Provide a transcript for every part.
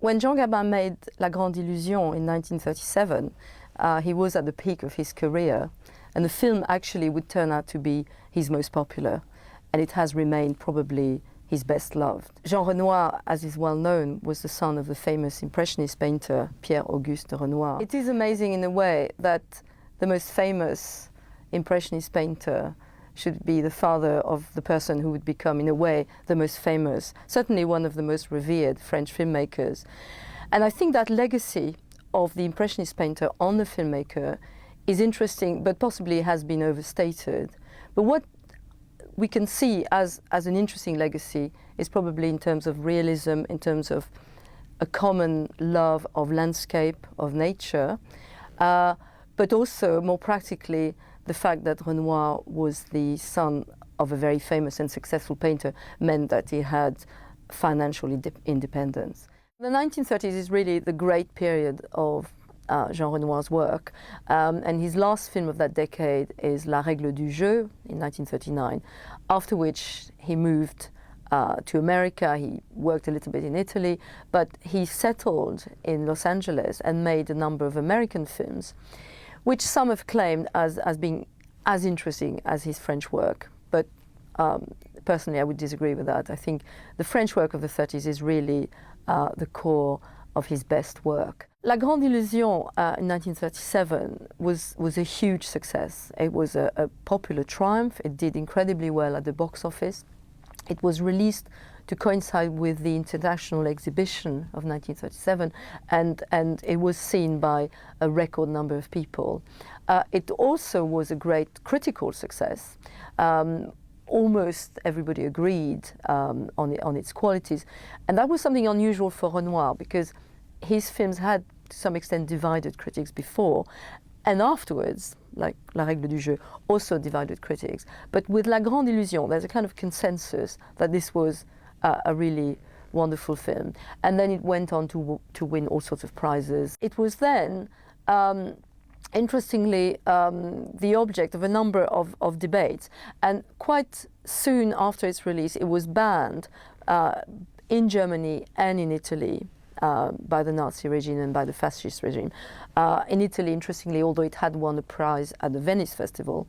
When Jean Gabin made La Grande Illusion in 1937, he was at the peak of his career, and the film actually would turn out to be his most popular, and it has remained probably his best loved. Jean Renoir, as is well known, was the son of the famous Impressionist painter Pierre-Auguste Renoir. It is amazing in a way that the most famous Impressionist painter should be the father of the person who would become, in a way, the most famous, certainly one of the most revered French filmmakers. And I think that legacy of the Impressionist painter on the filmmaker is interesting, but possibly has been overstated. But what we can see as an interesting legacy is probably in terms of realism, in terms of a common love of landscape, of nature, but also more practically the fact that Renoir was the son of a very famous and successful painter meant that he had financial independence. The 1930s is really the great period of Jean Renoir's work, and his last film of that decade is La Règle du Jeu in 1939, after which he moved to America. He worked a little bit in Italy, but he settled in Los Angeles and made a number of American films, which some have claimed as being as interesting as his French work. But personally, I would disagree with that. I think the French work of the 30s is really the core of his best work. La Grande Illusion in 1937 was a huge success. It was a popular triumph. It did incredibly well at the box office. It was released to coincide with the International Exhibition of 1937, and it was seen by a record number of people. It also was a great critical success. Almost everybody agreed on its qualities, and that was something unusual for Renoir, because his films had to some extent divided critics before, and afterwards, like La Règle du Jeu, also divided critics. But with La Grande Illusion, there's a kind of consensus that this was a really wonderful film. And then it went on to win all sorts of prizes. It was then, interestingly, the object of a number of debates. And quite soon after its release, it was banned in Germany and in Italy by the Nazi regime and by the fascist regime. In Italy, interestingly, although it had won a prize at the Venice Festival.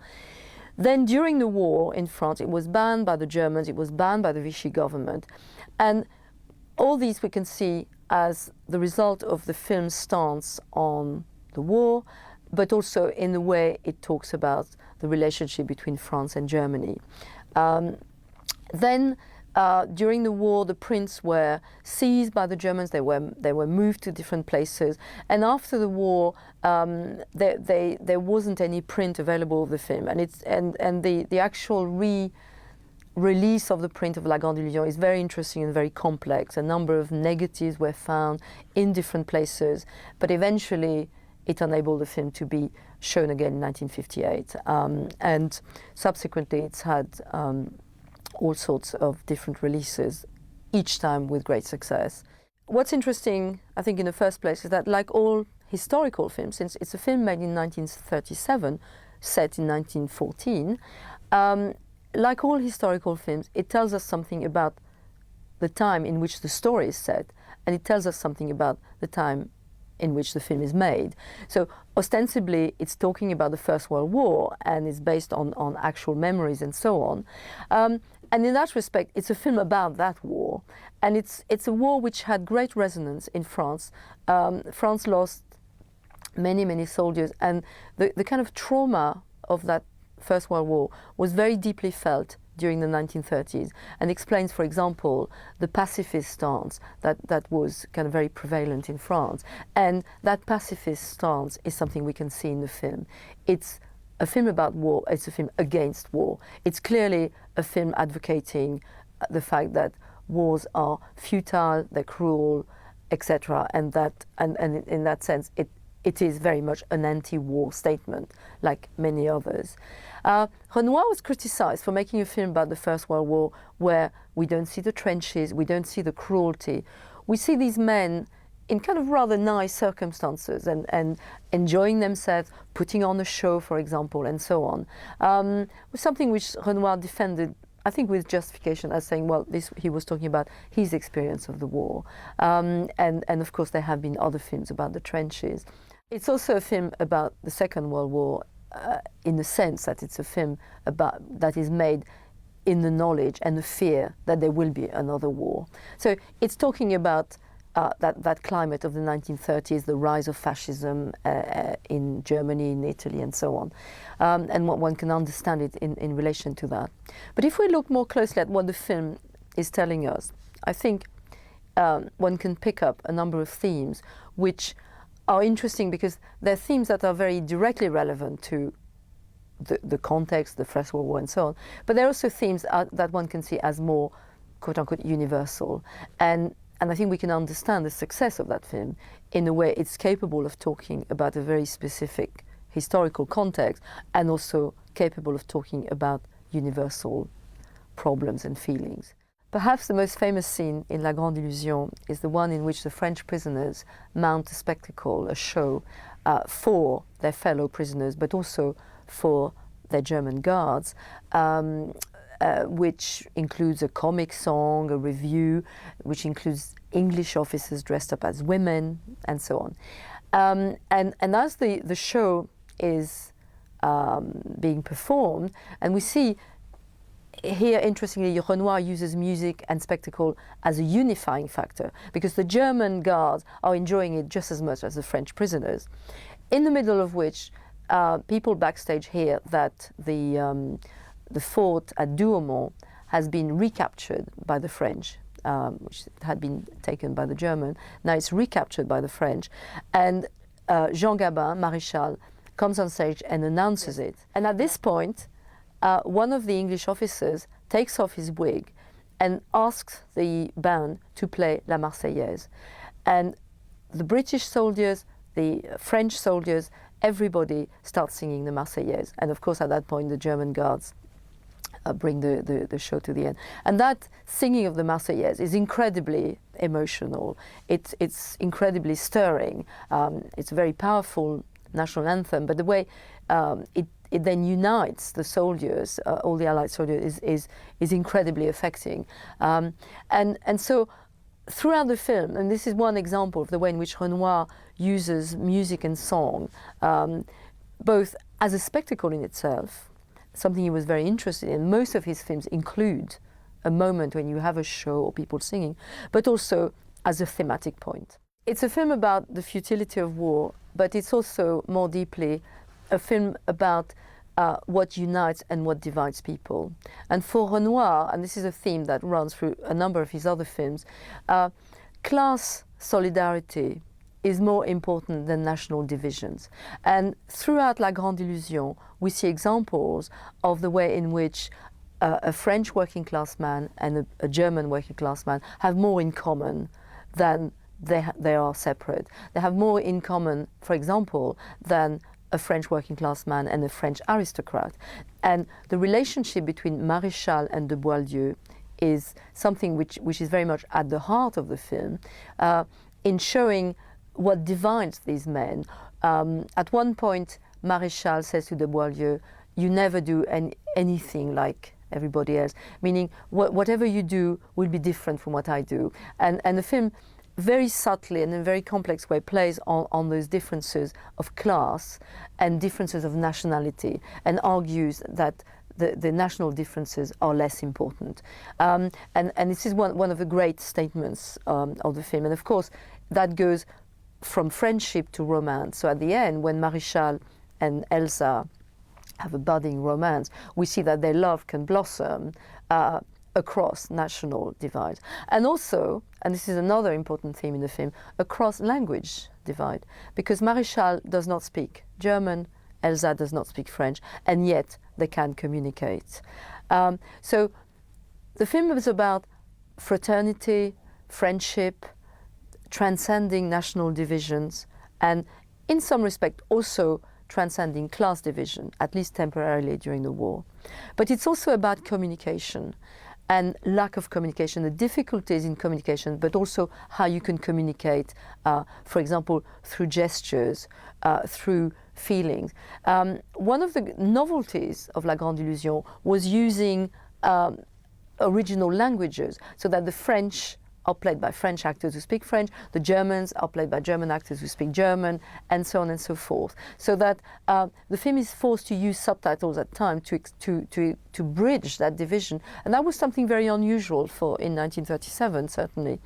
Then during the war in France, it was banned by the Germans, it was banned by the Vichy government. And all these we can see as the result of the film's stance on the war, but also in the way it talks about the relationship between France and Germany. Then during the war, the prints were seized by the Germans. They were moved to different places. And after the war, there wasn't any print available of the film. And the actual release of the print of La Grande Illusion is very interesting and very complex. A number of negatives were found in different places, but eventually it enabled the film to be shown again in 1958. And subsequently, it's had all sorts of different releases, each time with great success. What's interesting, I think, in the first place, is that like all historical films, since it's a film made in 1937, set in 1914, like all historical films, it tells us something about the time in which the story is set, and it tells us something about the time in which the film is made. So ostensibly, it's talking about the First World War, and it's based on actual memories and so on. And in that respect, it's a film about that war. And it's a war which had great resonance in France. France lost many, many soldiers, and the kind of trauma of that First World War was very deeply felt during the 1930s, and explains, for example, the pacifist stance that was kind of very prevalent in France. And that pacifist stance is something we can see in the film. It's a film about war, it's a film against war. It's clearly a film advocating the fact that wars are futile, they're cruel, etc. And in that sense, it is very much an anti-war statement, like many others. Renoir was criticized for making a film about the First World War where we don't see the trenches, we don't see the cruelty. We see these men in kind of rather nice circumstances and enjoying themselves, putting on a show, for example, and so on. Was something which Renoir defended I think with justification as saying, well, he was talking about his experience of the war. And of course, there have been other films about the trenches. It's also a film about the Second World War in the sense that it's a film that is made in the knowledge and the fear that there will be another war. So it's talking about that climate of the 1930s, the rise of fascism in Germany, in Italy, and so on. And one can understand it in relation to that. But if we look more closely at what the film is telling us, I think one can pick up a number of themes which are interesting because they're themes that are very directly relevant to the context, the First World War, and so on. But they're also themes that one can see as more, quote-unquote, universal. And I think we can understand the success of that film in the way it's capable of talking about a very specific historical context and also capable of talking about universal problems and feelings. Perhaps the most famous scene in La Grande Illusion is the one in which the French prisoners mount a spectacle, a show, for their fellow prisoners, but also for their German guards, which includes a comic song, a review, which includes English officers dressed up as women, and so on. And as the show is being performed, and we see here, interestingly, Renoir uses music and spectacle as a unifying factor, because the German guards are enjoying it just as much as the French prisoners, in the middle of which people backstage hear that the fort at Douaumont has been recaptured by the French, which had been taken by the German. Now it's recaptured by the French. And Jean Gabin, Maréchal, comes on stage and announces it. And at this point, one of the English officers takes off his wig and asks the band to play La Marseillaise. And the British soldiers, the French soldiers, everybody starts singing the Marseillaise. And of course, at that point, the German guards bring the show to the end. And that singing of the Marseillaise is incredibly emotional. It's incredibly stirring. It's a very powerful national anthem, but the way it then unites the soldiers, all the Allied soldiers, is incredibly affecting. And so throughout the film, and this is one example of the way in which Renoir uses music and song, both as a spectacle in itself, something he was very interested in. Most of his films include a moment when you have a show or people singing, but also as a thematic point. It's a film about the futility of war, but it's also more deeply a film about what unites and what divides people. And for Renoir, and this is a theme that runs through a number of his other films, class solidarity is more important than national divisions. And throughout La Grande Illusion, we see examples of the way in which a French working class man and a German working class man have more in common than they are separate. They have more in common, for example, than a French working class man and a French aristocrat. And the relationship between Maréchal and de Boieldieu is something which is very much at the heart of the film, in showing what divides these men. At one point, Maréchal says to de Boieldieu, "You never do anything like everybody else," meaning whatever you do will be different from what I do. And the film very subtly and in a very complex way plays on those differences of class and differences of nationality, and argues that the national differences are less important. And this is one of the great statements of the film. And of course, that goes from friendship to romance. So at the end, when Maréchal and Elsa have a budding romance, we see that their love can blossom across national divides. And also, and this is another important theme in the film, across language divide. Because Maréchal does not speak German, Elsa does not speak French, and yet they can communicate. So the film is about fraternity, friendship, transcending national divisions, and in some respect also transcending class division, at least temporarily during the war. But it's also about communication and lack of communication, the difficulties in communication, but also how you can communicate, for example, through gestures, through feelings. One of the novelties of La Grande Illusion was using original languages, so that the French are played by French actors who speak French, the Germans are played by German actors who speak German, and so on and so forth. So that the film is forced to use subtitles at times to bridge that division. And that was something very unusual in 1937, certainly.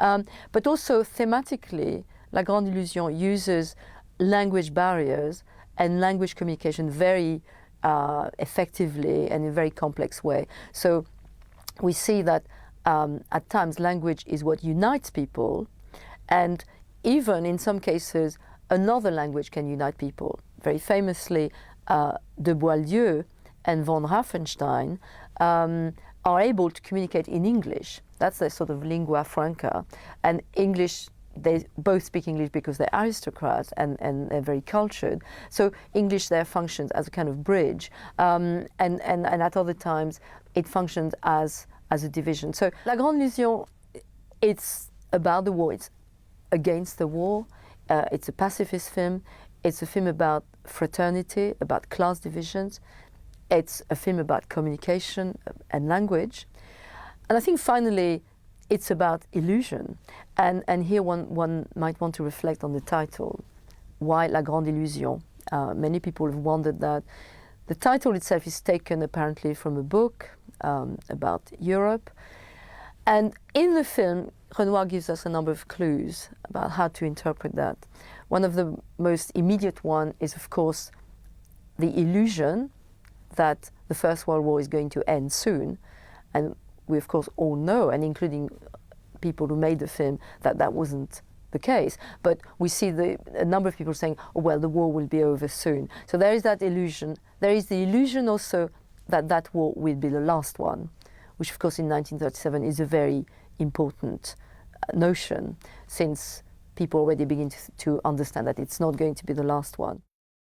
But also thematically, La Grande Illusion uses language barriers and language communication very effectively and in a very complex way. So we see that at times language is what unites people, and even in some cases another language can unite people. Very famously, de Boieldieu and von Raffenstein are able to communicate in English. That's their sort of lingua franca. And English, they both speak English because they're aristocrats and they're very cultured. So English there functions as a kind of bridge, and at other times it functions as a division. So La Grande Illusion, it's about the war, it's against the war, it's a pacifist film, it's a film about fraternity, about class divisions, it's a film about communication and language. And I think finally it's about illusion. And here one might want to reflect on the title. Why La Grande Illusion? Many people have wondered that. The title itself is taken apparently from a book about Europe. And in the film, Renoir gives us a number of clues about how to interpret that. One of the most immediate one is, of course, the illusion that the First World War is going to end soon. And we, of course, all know, and including people who made the film, that that wasn't the case. But we see a number of people saying, oh, well, the war will be over soon. So there is that illusion. There is the illusion also that that war will be the last one, which, of course, in 1937 is a very important notion, since people already begin to understand that it's not going to be the last one.